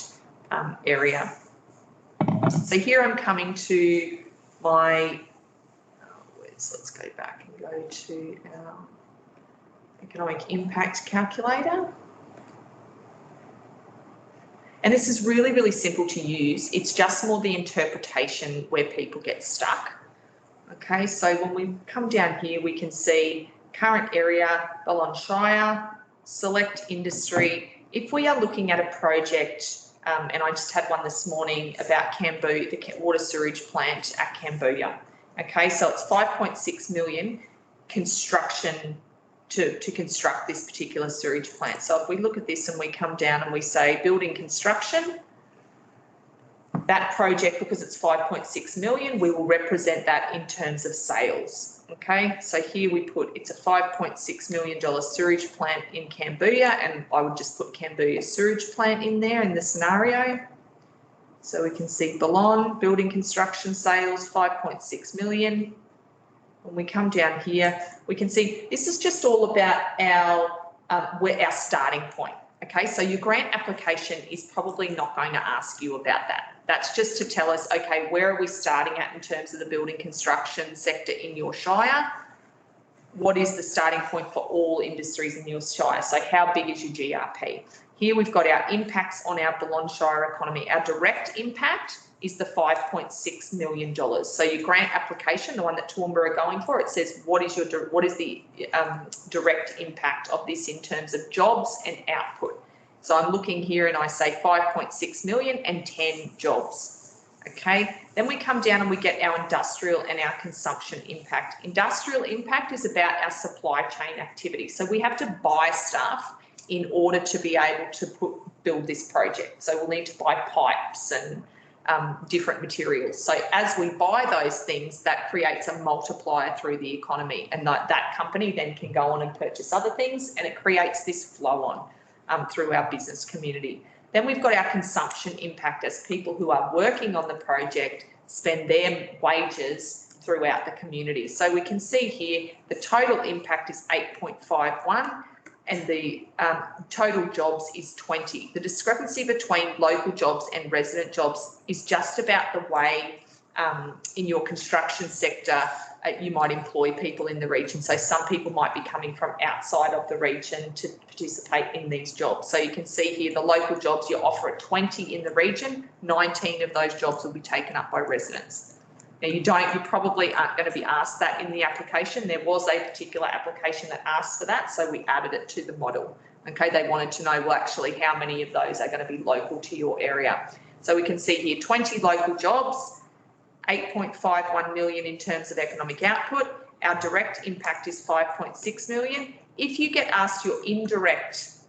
area. So here I'm coming to my, let's go back and go to our economic impact calculator. And this is really, really simple to use. It's just more the interpretation where people get stuck. Okay, so when we come down here, we can see current area, Balonne Shire, select industry. If we are looking at a project, and I just had one this morning about Cambodia, the water sewage plant at Cambodia. Okay, so it's 5.6 million construction to construct this particular sewage plant. So if we look at this and we come down and we say building construction, that project, because it's 5.6 million, we will represent that in terms of sales. Okay, so here we put it's a $5.6 million sewage plant in Cambodia, and I would just put Cambodia sewage plant in there in the scenario. So we can see Balonne building construction sales 5.6 million. When we come down here, we can see this is just all about our we're our starting point. Okay, so your grant application is probably not going to ask you about that. That's just to tell us, okay, where are we starting at in terms of the building construction sector in your shire? What is the starting point for all industries in your shire? So how big is your GRP? Here we've got our impacts on our Balonne Shire economy. Our direct impact is the $5.6 million. So your grant application, the one that Toowoomba are going for, it says what is the direct impact of this in terms of jobs and output. So I'm looking here and I say 5.6 million and 10 jobs. Okay, then we come down and we get our industrial and our consumption impact. Industrial impact is about our supply chain activity. So we have to buy stuff in order to be able to build this project. So we'll need to buy pipes and different materials. So as we buy those things, that creates a multiplier through the economy, and that company then can go on and purchase other things, and it creates this flow on through our business community. Then we've got our consumption impact as people who are working on the project spend their wages throughout the community. So we can see here the total impact is 8.51 and the total jobs is 20. The discrepancy between local jobs and resident jobs is just about the way in your construction sector you might employ people in the region. So some people might be coming from outside of the region to participate in these jobs. So you can see here the local jobs you offer at 20 in the region, 19 of those jobs will be taken up by residents. Now you probably aren't going to be asked that in the application. There was a particular application that asked for that, so we added it to the model. Okay, they wanted to know, well, actually, how many of those are going to be local to your area. So we can see here 20 local jobs, 8.51 million in terms of economic output. Our direct impact is 5.6 million. If you get asked your indirect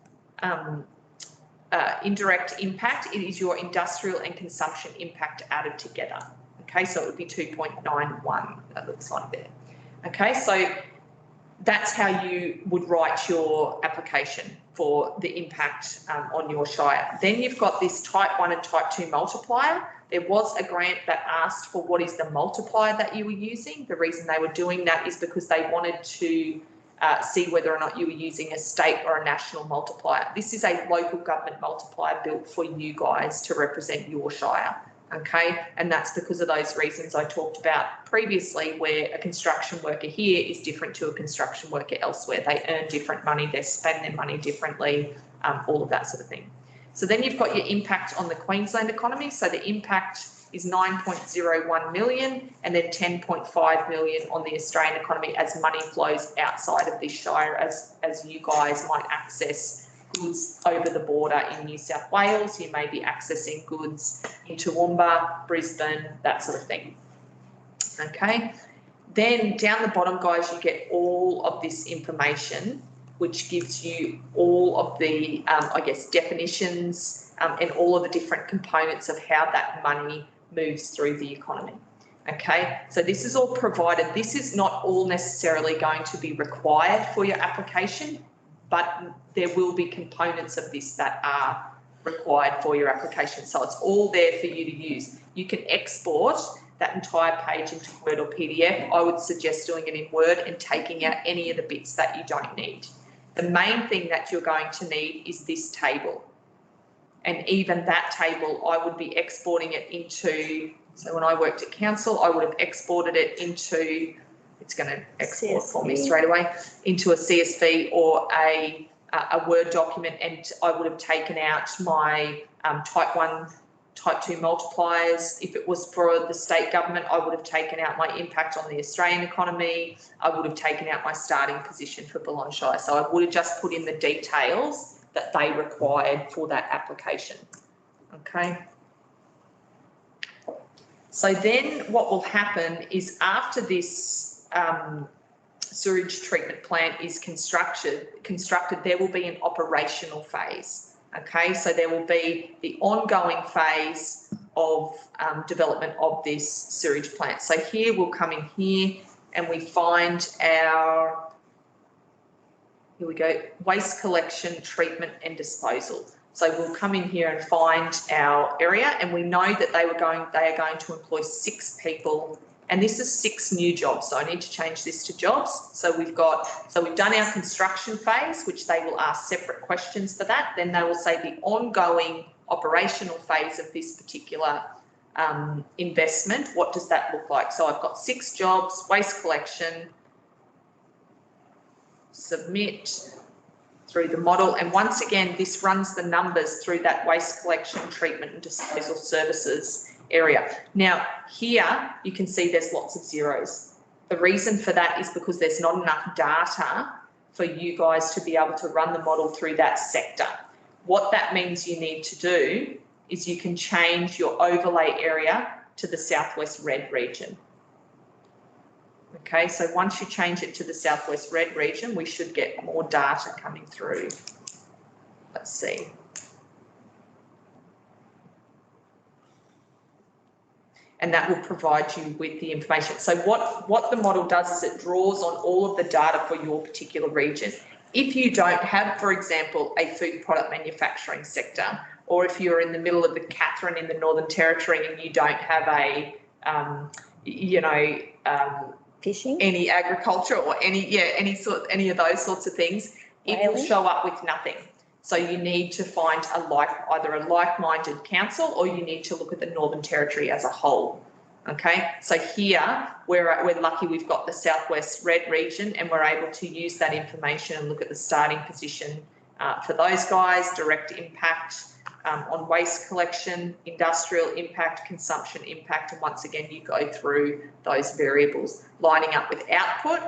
impact, it is your industrial and consumption impact added together. Okay, so it would be 2.91, that looks like there. Okay, so that's how you would write your application for the impact on your shire. Then you've got this type 1 and type 2 multiplier. There was a grant that asked for what is the multiplier that you were using. The reason they were doing that is because they wanted to see whether or not you were using a state or a national multiplier. This is a local government multiplier built for you guys to represent your shire. Okay, and that's because of those reasons I talked about previously, where a construction worker here is different to a construction worker elsewhere. They earn different money, they spend their money differently, all of that sort of thing. So then you've got your impact on the Queensland economy. So the impact is 9.01 million and then 10.5 million on the Australian economy as money flows outside of this shire, as you guys might access goods over the border in New South Wales. You may be accessing goods in Toowoomba, Brisbane, that sort of thing. Okay, then down the bottom, guys, you get all of this information, which gives you all of the, I guess, definitions and all of the different components of how that money moves through the economy. Okay, so this is all provided. This is not all necessarily going to be required for your application, but there will be components of this that are required for your application. So it's all there for you to use. You can export that entire page into Word or PDF. I would suggest doing it in Word and taking out any of the bits that you don't need. The main thing that you're going to need is this table. And even that table, I would be exporting it into, so when I worked at council, I would have exported it into, it's going to export for me straight away, into a CSV or a Word document, and I would have taken out my type 1, type 2 multipliers. If it was for the state government, I would have taken out my impact on the Australian economy. I would have taken out my starting position for Balonne Shire. So I would have just put in the details that they required for that application. Okay. So then what will happen is after this sewage treatment plant is constructed, there will be an operational phase. Okay, so there will be the ongoing phase of development of this sewage plant. So here we'll come in here and we find our, here we go, waste collection, treatment and disposal. So we'll come in here and find our area, and we know that they are going to employ 6 people And this is 6 new jobs, so I need to change this to jobs. So we've done our construction phase, which they will ask separate questions for that. Then they will say the ongoing operational phase of this particular investment, what does that look like? So I've got 6 jobs, waste collection, submit through the model. And once again, this runs the numbers through that waste collection, treatment and disposal services area. Now here you can see there's lots of zeros. The reason for that is because there's not enough data for you guys to be able to run the model through that sector. What that means you need to do is you can change your overlay area to the Southwest Red region. Okay, so once you change it to the Southwest Red region, we should get more data coming through. Let's see. And that will provide you with the information. So what the model does is it draws on all of the data for your particular region. If you don't have, for example, a food product manufacturing sector, or if you're in the middle of the Katherine in the Northern Territory and you don't have a, Fishing? any agriculture or any of those sorts of things, it will show up with nothing. So you need to find either a like-minded council, or you need to look at the Northern Territory as a whole. Okay, so here we're lucky we've got the Southwest Red region, and we're able to use that information and look at the starting position for those guys, direct impact on waste collection, industrial impact, consumption impact, and once again you go through those variables. Lining up with output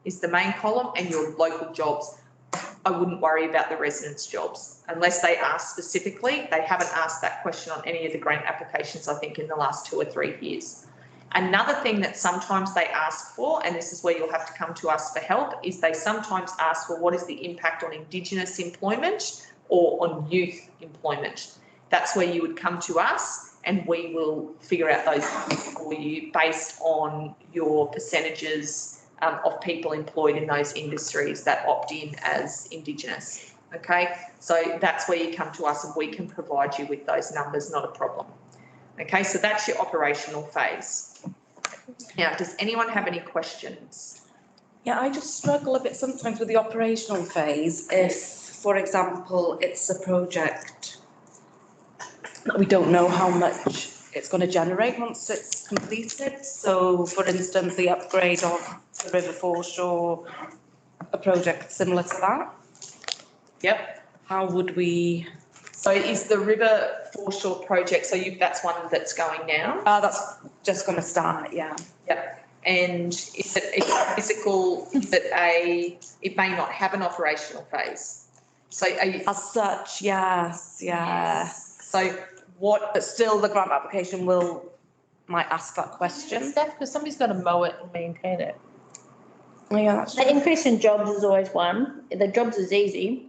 is the main column, and your local jobs. I wouldn't worry about the residents' jobs unless they ask specifically. They haven't asked that question on any of the grant applications, I think, in the last 2 or 3 years. Another thing that sometimes they ask for, and this is where you'll have to come to us for help, is they sometimes ask for what is the impact on Indigenous employment or on youth employment. That's where you would come to us, and we will figure out those for you based on your percentages of people employed in those industries that opt in as Indigenous. Okay, so that's where you come to us and we can provide you with those numbers, not a problem. Okay, so that's your operational phase. Now, does anyone have any questions? Yeah, I just struggle a bit sometimes with the operational phase. If, for example, it's a project that we don't know how much it's going to generate once it's completed. So, for instance, the upgrade of the River Foreshore, a project similar to that. Yep. How would we? So is the River Foreshore project, so that's one that's going now? That's just going to start, yeah. Yep. And is it physical, it may not have an operational phase. So are you, As such, yes, yeah. so what, But still, the grant application might ask that question. Steph, because somebody's got to mow it and maintain it. Oh, yeah, that's The true. increase in jobs is always one. The jobs is easy.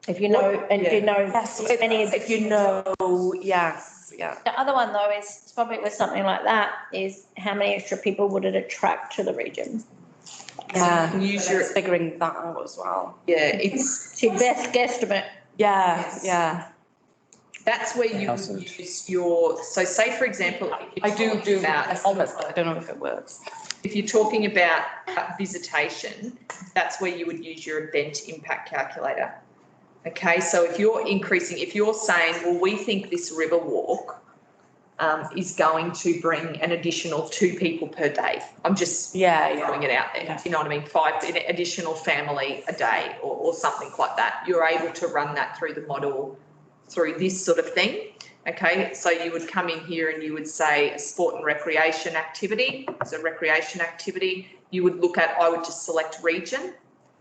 If you know, and if you know. Yes, many of the if you know, yes, yeah. The other one though is probably with something like that is how many extra people would it attract to the region? Yeah, use your, figuring that out as well. yeah, it's It's your best guesstimate. Yeah, yeah. that's where you use your, so say for example, if I you're do talking about, estimates, but I don't know if it works. if you're talking about visitation, that's where you would use your event impact calculator. Okay, so if you're increasing, if you're saying, well, we think this river walk is going to bring an additional 2 people per day. I'm just Yeah, throwing it out there. Yeah. You know what I mean? 5 additional family a day or something like that. You're able to run that through the model through this sort of thing. Okay, so you would come in here and you would say a sport and recreation activity. So recreation activity, you would look at, I would just select region.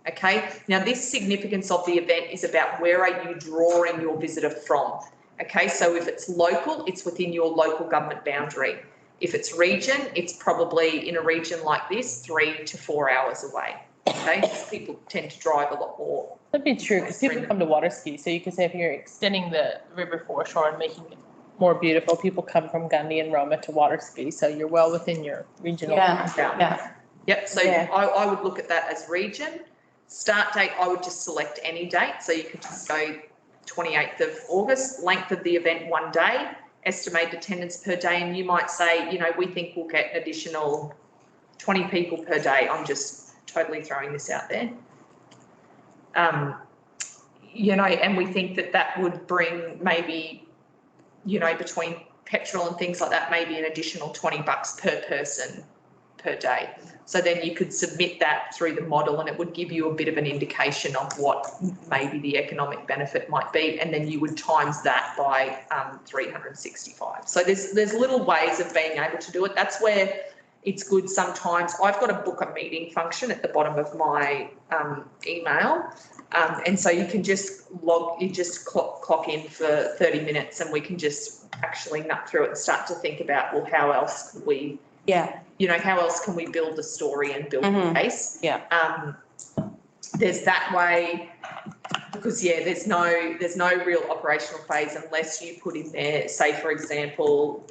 Okay, now this significance of the event is about where are you drawing your visitor from. Okay, so if it's local, it's within your local government boundary. If it's region, it's probably in a region like this, 3 to 4 hours away. Okay, people tend to drive a lot more. That'd be true, because people come to water ski, so you could say if you're extending the river foreshore and making it more beautiful, people come from Gundy and Roma to water ski, so you're well within your regional. Yeah. Yep, so Yeah. I would look at that as region. Start date, I would just select any date, so you could just go 28th of August, length of the event 1 day, estimated attendance per day, and you might say, you know, we think we'll get an additional 20 people per day. I'm just totally throwing this out there. You know, and we think that that would bring maybe, you know, between petrol and things like that, maybe an additional $20 per person per day. So then you could submit that through the model and it would give you a bit of an indication of what maybe the economic benefit might be. And then you would times that by 365. So there's little ways of being able to do it. That's where it's good sometimes. I've got a book a meeting function at the bottom of my email. And so you can just clock in for 30 minutes and we can just actually nut through it and start to think about, well, how else could we, you know, how else can we build a story and build a case? Yeah. There's that way, because there's no real operational phase unless you put in there, say, for example,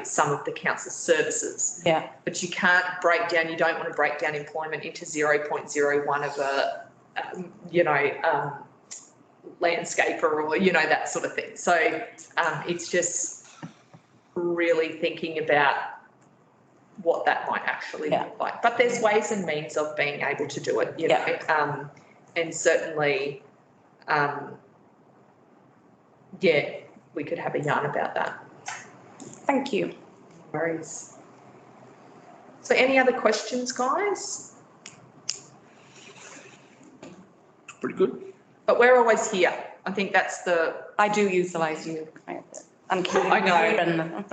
some of the council services. Yeah. But you can't break down, you don't want to break down employment into 0.01 of a, landscaper or, you know, that sort of thing. So it's just really thinking about what that might actually look like. But there's ways and means of being able to do it, you know, and certainly, we could have a yarn about that. Thank you. No worries. So any other questions, guys? Pretty good. But we're always here. I think that's I do utilise you. And Keenan. I know.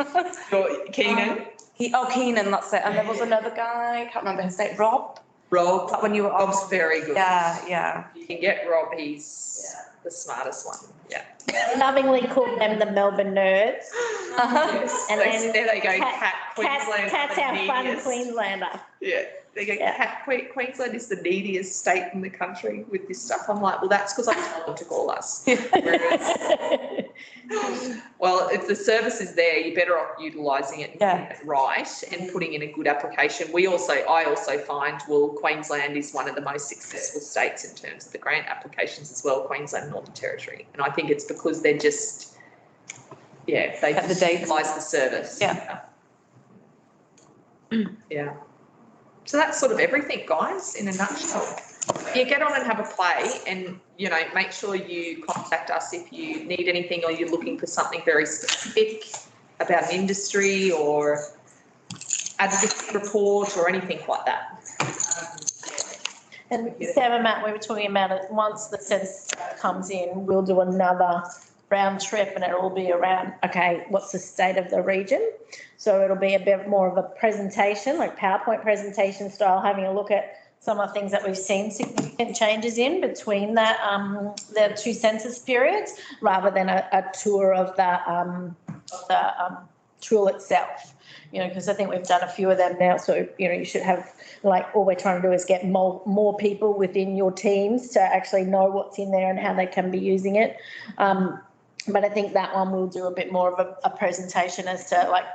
Keenan. Keenan, that's it. And there was another guy, I can't remember his name, Rob? Rob. That when you were Rob's very good. Yeah. You can get Rob, he's the smartest one. Yeah. I lovingly call them the Melbourne nerds. Yes. And then there they go, Cat Queensland. Cat's our fun Queenslander. Yeah. They go, Cat Queensland is the neediest state in the country with this stuff. I'm like, well, that's because I told them to call us. Well, if the service is there, you're better off utilising it and getting it right and putting in a good application. I also find, Queensland is one of the most successful states in terms of the grant applications as well, Queensland and Northern Territory. And I think it's because they're just, they utilise the service. Yeah. Yeah. So that's sort of everything, guys, in a nutshell. You get on and have a play and, you know, make sure you contact us if you need anything or you're looking for something very specific about an industry or advocacy report or anything like that. And Sam and Matt, we were talking about it, once the census comes in, we'll do another round trip and it'll be around, okay, what's the state of the region? So it'll be a bit more of a presentation, like PowerPoint presentation style, having a look at some of the things that we've seen significant changes in between that, the two census periods, rather than a tour of the tool itself. You know, because I think we've done a few of them now. So, you know, you should have, like, all we're trying to do is get more people within your teams to actually know what's in there and how they can be using it. But I think that one will do a bit more of a presentation as to, like,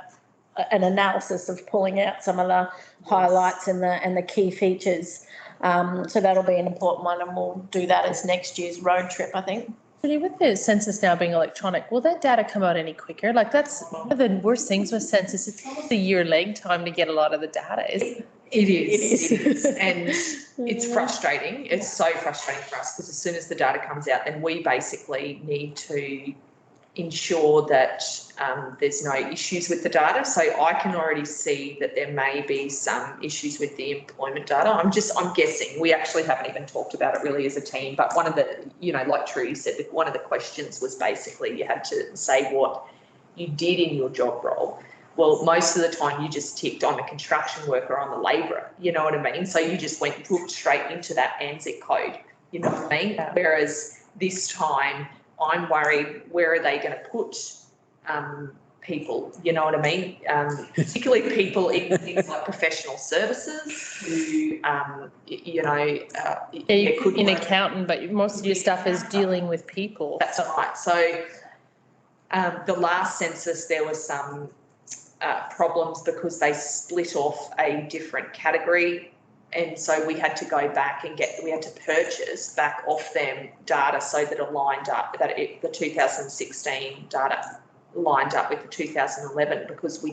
an analysis of pulling out some of the highlights and the key features. So that'll be an important one, and we'll do that as next year's road trip, I think. With the census now being electronic, will that data come out any quicker? Like, that's one of the worst things with census. It's almost a year lag time to get a lot of the data. It is. And it's frustrating. It's so frustrating for us because as soon as the data comes out, then we basically need to ensure that there's no issues with the data. So I can already see that there may be some issues with the employment data. I'm guessing. We actually haven't even talked about it really as a team, but one of the, you know, like Trudy said, one of the questions was basically you had to say what you did in your job role. Well, most of the time you just ticked on a construction worker, on the labourer, you know what I mean? So you just went straight into that ANZIC code, you know what I mean? Yeah. Whereas this time I'm worried, where are they going to put people, you know what I mean? Particularly people in things like professional services who, you know, could an accountant, but most of your stuff is dealing with people. That's right. So the last census, there was some problems because they split off a different category. And so we had to go back and we had to purchase back off them data so that aligned up, the 2016 data lined up with the 2011 because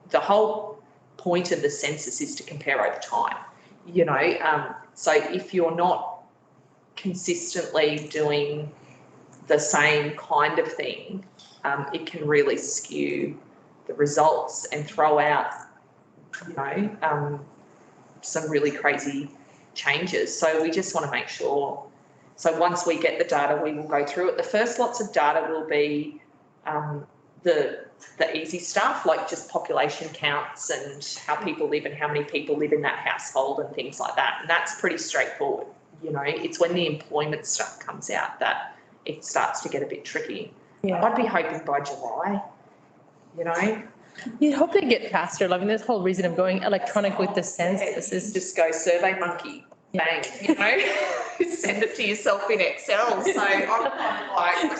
the whole point of the census is to compare over time, you know. So if you're not consistently doing the same kind of thing, it can really skew the results and throw out, you know, some really crazy changes. So we just want to make sure. So once we get the data, we will go through it. The first lots of data will be the easy stuff, like just population counts and how people live and how many people live in that household and things like that. And that's pretty straightforward. You know, it's when the employment stuff comes out that it starts to get a bit tricky. Yeah. I'd be hoping by July, you know. You'd hope they get faster. I mean, this whole reason of going electronic with the census is Just go Survey Monkey, bang, you know, send it to yourself in Excel. So I'm kind of like,